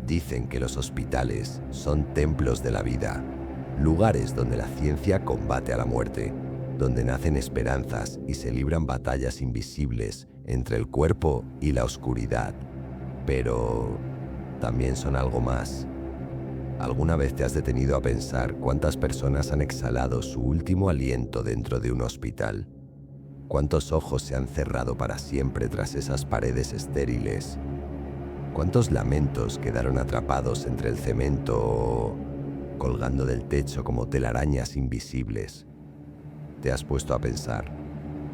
Dicen que los hospitales son templos de la vida, lugares donde la ciencia combate a la muerte, donde nacen esperanzas y se libran batallas invisibles entre el cuerpo y la oscuridad. Pero también son algo más. ¿Alguna vez te has detenido a pensar cuántas personas han exhalado su último aliento dentro de un hospital? ¿Cuántos ojos se han cerrado para siempre tras esas paredes estériles? ¿Cuántos lamentos quedaron atrapados entre el cemento o colgando del techo como telarañas invisibles? ¿Te has puesto a pensar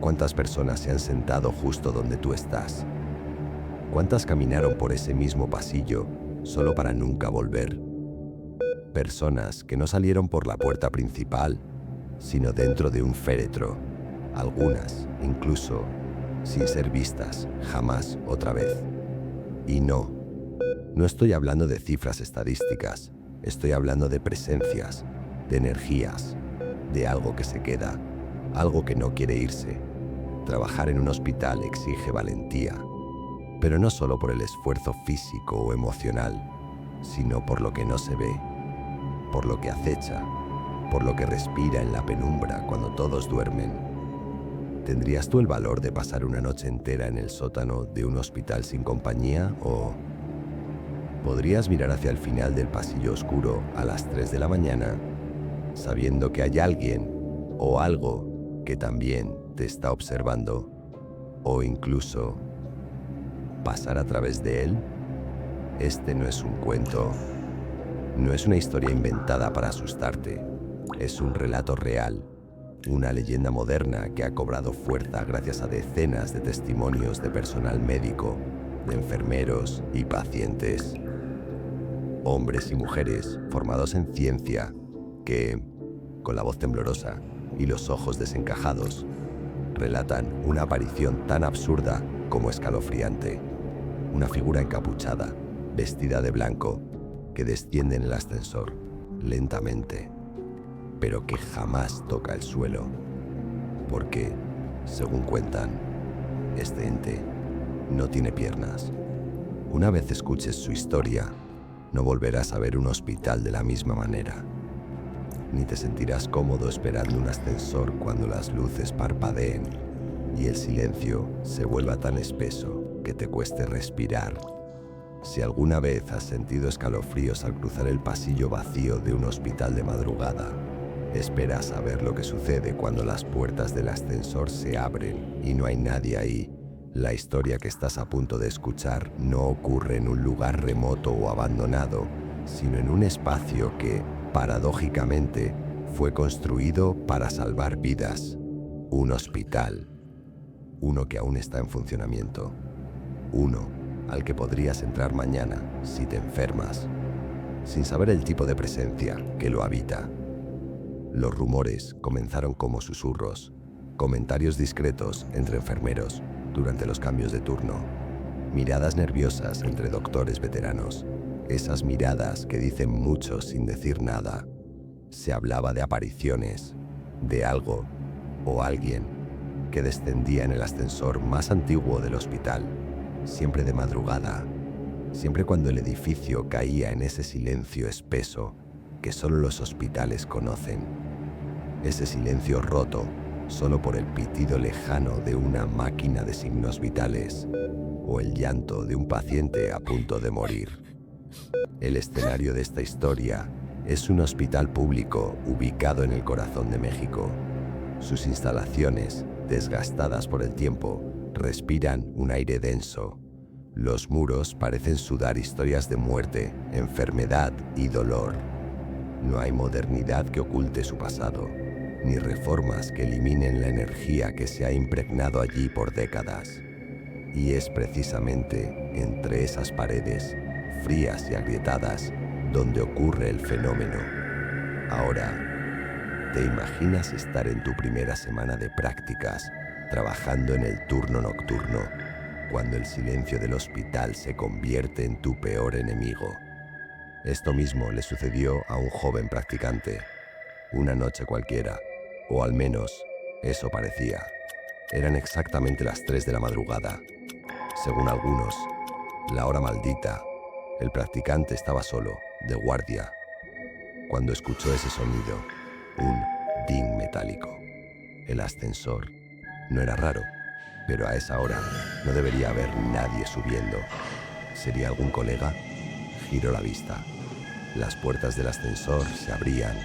cuántas personas se han sentado justo donde tú estás? ¿Cuántas caminaron por ese mismo pasillo solo para nunca volver? Personas que no salieron por la puerta principal, sino dentro de un féretro, algunas incluso sin ser vistas jamás otra vez. Y no estoy hablando de cifras estadísticas, estoy hablando de presencias, de energías, de algo que se queda, algo que no quiere irse. Trabajar en un hospital exige valentía, pero no solo por el esfuerzo físico o emocional, sino por lo que no se ve, por lo que acecha, por lo que respira en la penumbra cuando todos duermen. ¿Tendrías tú el valor de pasar una noche entera en el sótano de un hospital sin compañía o podrías mirar hacia el final del pasillo oscuro a las 3 de la mañana sabiendo que hay alguien o algo que también te está observando o incluso pasar a través de él? Este no es un cuento, no es una historia inventada para asustarte, es un relato real. Una leyenda moderna que ha cobrado fuerza gracias a decenas de testimonios de personal médico, de enfermeros y pacientes. Hombres y mujeres formados en ciencia que, con la voz temblorosa y los ojos desencajados, relatan una aparición tan absurda como escalofriante. Una figura encapuchada, vestida de blanco, que desciende en el ascensor, lentamente, pero que jamás toca el suelo, porque, según cuentan, este ente no tiene piernas. Una vez escuches su historia, no volverás a ver un hospital de la misma manera, ni te sentirás cómodo esperando un ascensor cuando las luces parpadeen y el silencio se vuelva tan espeso que te cueste respirar. Si alguna vez has sentido escalofríos al cruzar el pasillo vacío de un hospital de madrugada, espera a saber lo que sucede cuando las puertas del ascensor se abren y no hay nadie ahí. La historia que estás a punto de escuchar no ocurre en un lugar remoto o abandonado, sino en un espacio que, paradójicamente, fue construido para salvar vidas. Un hospital. Uno que aún está en funcionamiento. Uno al que podrías entrar mañana si te enfermas, sin saber el tipo de presencia que lo habita. Los rumores comenzaron como susurros, comentarios discretos entre enfermeros durante los cambios de turno, miradas nerviosas entre doctores veteranos, esas miradas que dicen mucho sin decir nada. Se hablaba de apariciones, de algo o alguien que descendía en el ascensor más antiguo del hospital, siempre de madrugada, siempre cuando el edificio caía en ese silencio espeso que solo los hospitales conocen. Ese silencio roto solo por el pitido lejano de una máquina de signos vitales o el llanto de un paciente a punto de morir. El escenario de esta historia es un hospital público ubicado en el corazón de México. Sus instalaciones, desgastadas por el tiempo, respiran un aire denso. Los muros parecen sudar historias de muerte, enfermedad y dolor. No hay modernidad que oculte su pasado, ni reformas que eliminen la energía que se ha impregnado allí por décadas. Y es precisamente entre esas paredes, frías y agrietadas, donde ocurre el fenómeno. Ahora, ¿te imaginas estar en tu primera semana de prácticas, trabajando en el turno nocturno, cuando el silencio del hospital se convierte en tu peor enemigo? Esto mismo le sucedió a un joven practicante, una noche cualquiera, o al menos eso parecía. Eran exactamente las 3 de la madrugada. Según algunos, la hora maldita, El practicante estaba solo, de guardia, cuando escuchó ese sonido, un ding metálico. El ascensor no era raro, pero a esa hora no debería haber nadie subiendo. ¿Sería algún colega? Giró la vista. Las puertas del ascensor se abrían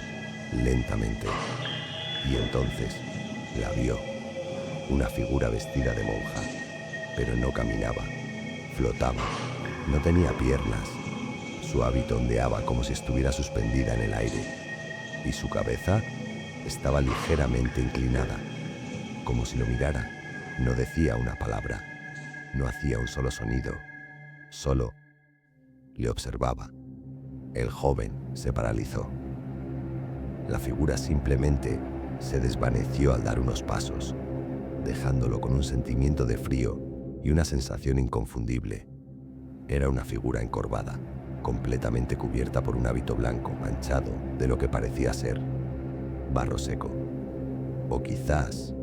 lentamente y entonces la vio. Una figura vestida de monja, pero no caminaba, flotaba, no tenía piernas. Su hábito ondeaba como si estuviera suspendida en el aire y su cabeza estaba ligeramente inclinada, como si lo mirara. No decía una palabra, no hacía un solo sonido, solo le observaba. El joven se paralizó. La figura simplemente se desvaneció al dar unos pasos, dejándolo con un sentimiento de frío y una sensación inconfundible. Era una figura encorvada, completamente cubierta por un hábito blanco manchado de lo que parecía ser barro seco. O quizás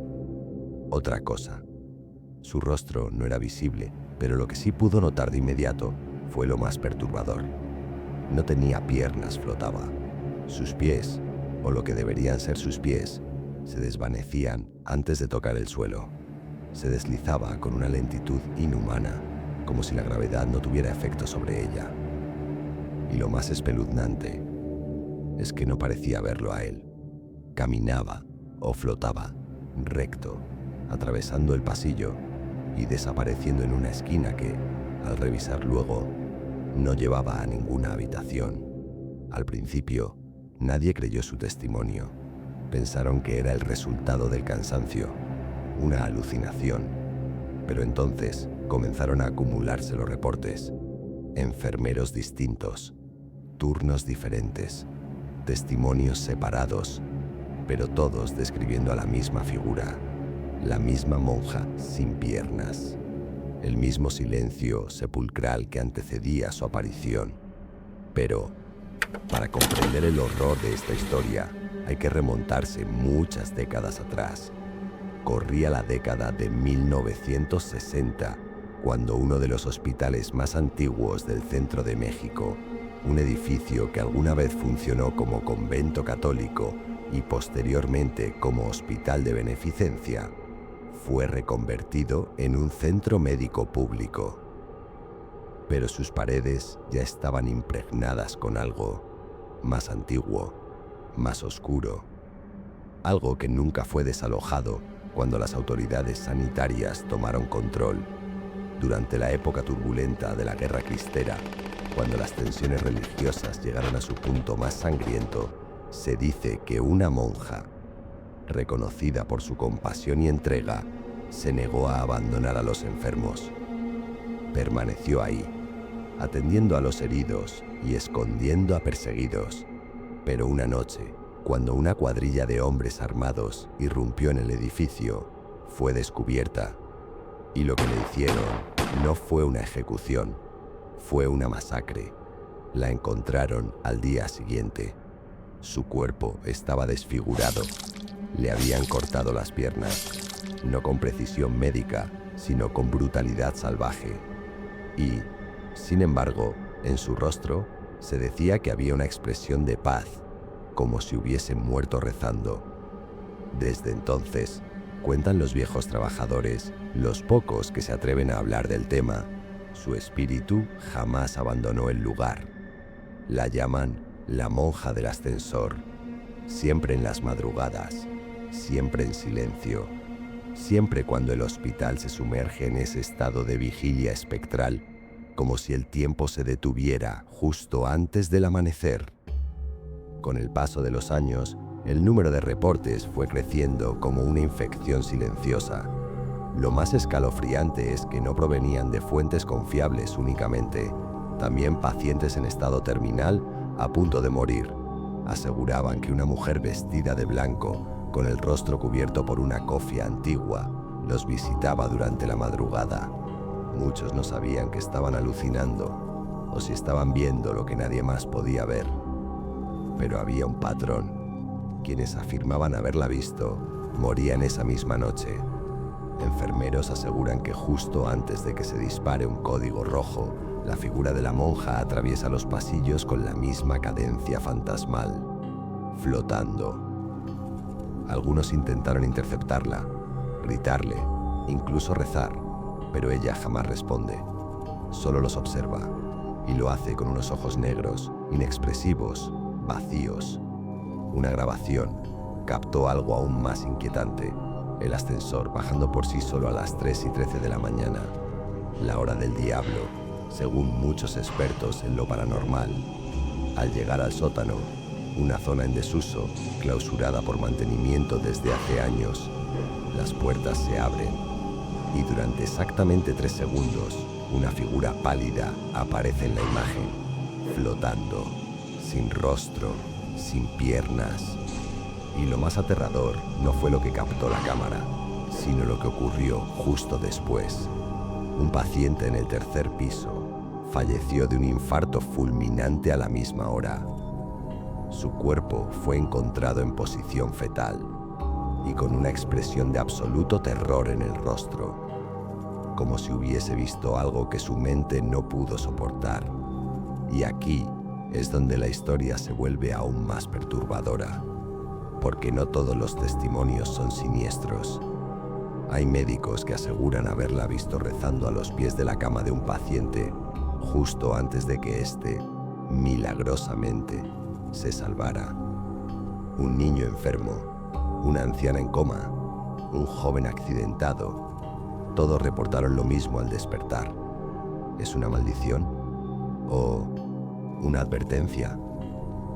otra cosa. Su rostro no era visible, pero lo que sí pudo notar de inmediato fue lo más perturbador. No tenía piernas, flotaba. Sus pies, o lo que deberían ser sus pies, se desvanecían antes de tocar el suelo. Se deslizaba con una lentitud inhumana, como si la gravedad no tuviera efecto sobre ella. Y lo más espeluznante es que no parecía verlo a él. Caminaba o flotaba recto, atravesando el pasillo y desapareciendo en una esquina que, al revisar luego, no llevaba a ninguna habitación. Al principio, nadie creyó su testimonio. Pensaron que era el resultado del cansancio, una alucinación. Pero entonces comenzaron a acumularse los reportes. Enfermeros distintos, turnos diferentes, testimonios separados, pero todos describiendo a la misma figura, la misma monja sin piernas, el mismo silencio sepulcral que antecedía su aparición. Pero, para comprender el horror de esta historia, hay que remontarse muchas décadas atrás. Corría la década de 1960, cuando uno de los hospitales más antiguos del centro de México, un edificio que alguna vez funcionó como convento católico y posteriormente como hospital de beneficencia, fue reconvertido en un centro médico público. Pero sus paredes ya estaban impregnadas con algo más antiguo, más oscuro, algo que nunca fue desalojado cuando las autoridades sanitarias tomaron control. Durante la época turbulenta de la Guerra Cristera, cuando las tensiones religiosas llegaron a su punto más sangriento, se dice que una monja, reconocida por su compasión y entrega, se negó a abandonar a los enfermos. Permaneció ahí, atendiendo a los heridos y escondiendo a perseguidos. Pero una noche, cuando una cuadrilla de hombres armados irrumpió en el edificio, fue descubierta. Y lo que le hicieron no fue una ejecución, fue una masacre. La encontraron al día siguiente. Su cuerpo estaba desfigurado. Le habían cortado las piernas, no con precisión médica, sino con brutalidad salvaje. Y, sin embargo, en su rostro se decía que había una expresión de paz, como si hubiese muerto rezando. Desde entonces, cuentan los viejos trabajadores, los pocos que se atreven a hablar del tema, su espíritu jamás abandonó el lugar. La llaman la monja del ascensor, siempre en las madrugadas, siempre en silencio, siempre cuando el hospital se sumerge en ese estado de vigilia espectral, como si el tiempo se detuviera justo antes del amanecer. Con el paso de los años, el número de reportes fue creciendo como una infección silenciosa. Lo más escalofriante es que no provenían de fuentes confiables únicamente. También pacientes en estado terminal, a punto de morir, aseguraban que una mujer vestida de blanco, con el rostro cubierto por una cofia antigua, los visitaba durante la madrugada. Muchos no sabían que estaban alucinando o si estaban viendo lo que nadie más podía ver. Pero había un patrón. Quienes afirmaban haberla visto morían esa misma noche. Enfermeros aseguran que justo antes de que se dispare un código rojo, la figura de la monja atraviesa los pasillos con la misma cadencia fantasmal, flotando. Algunos intentaron interceptarla, gritarle, incluso rezar, pero ella jamás responde. Solo los observa, y lo hace con unos ojos negros, inexpresivos, vacíos. Una grabación captó algo aún más inquietante: el ascensor bajando por sí solo a las 3:13 de la mañana, la hora del diablo, según muchos expertos en lo paranormal. Al llegar al sótano, una zona en desuso, clausurada por mantenimiento desde hace años, las puertas se abren y durante exactamente 3 segundos, una figura pálida aparece en la imagen, flotando, sin rostro, sin piernas. Y lo más aterrador no fue lo que captó la cámara, sino lo que ocurrió justo después. Un paciente en el 3er piso falleció de un infarto fulminante a la misma hora. Su cuerpo fue encontrado en posición fetal y con una expresión de absoluto terror en el rostro, como si hubiese visto algo que su mente no pudo soportar. Y aquí es donde la historia se vuelve aún más perturbadora, porque no todos los testimonios son siniestros. Hay médicos que aseguran haberla visto rezando a los pies de la cama de un paciente justo antes de que éste, milagrosamente, se salvara. Un niño enfermo, una anciana en coma, un joven accidentado, todos reportaron lo mismo al despertar. ¿Es una maldición? ¿O una advertencia?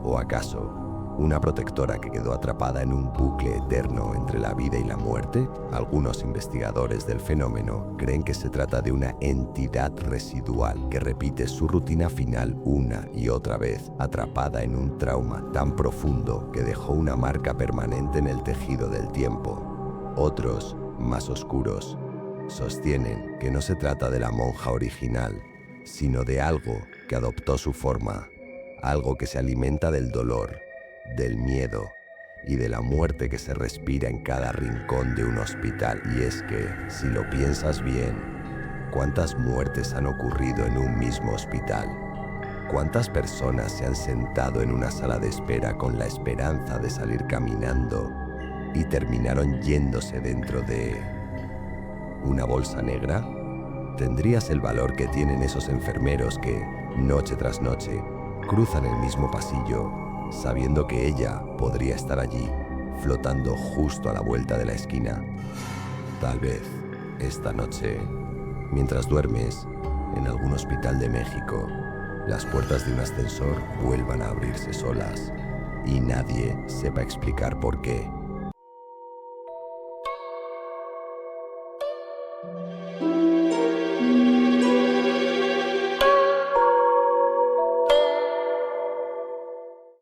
¿O acaso una protectora que quedó atrapada en un bucle eterno entre la vida y la muerte? Algunos investigadores del fenómeno creen que se trata de una entidad residual que repite su rutina final una y otra vez, atrapada en un trauma tan profundo que dejó una marca permanente en el tejido del tiempo. Otros, más oscuros, sostienen que no se trata de la monja original, sino de algo que adoptó su forma, algo que se alimenta del dolor, del miedo y de la muerte que se respira en cada rincón de un hospital. Y es que, si lo piensas bien, ¿cuántas muertes han ocurrido en un mismo hospital? ¿Cuántas personas se han sentado en una sala de espera con la esperanza de salir caminando y terminaron yéndose dentro de una bolsa negra? ¿Tendrías el valor que tienen esos enfermeros que, noche tras noche, cruzan el mismo pasillo sabiendo que ella podría estar allí, flotando justo a la vuelta de la esquina? Tal vez, esta noche, mientras duermes en algún hospital de México, las puertas de un ascensor vuelvan a abrirse solas y nadie sepa explicar por qué.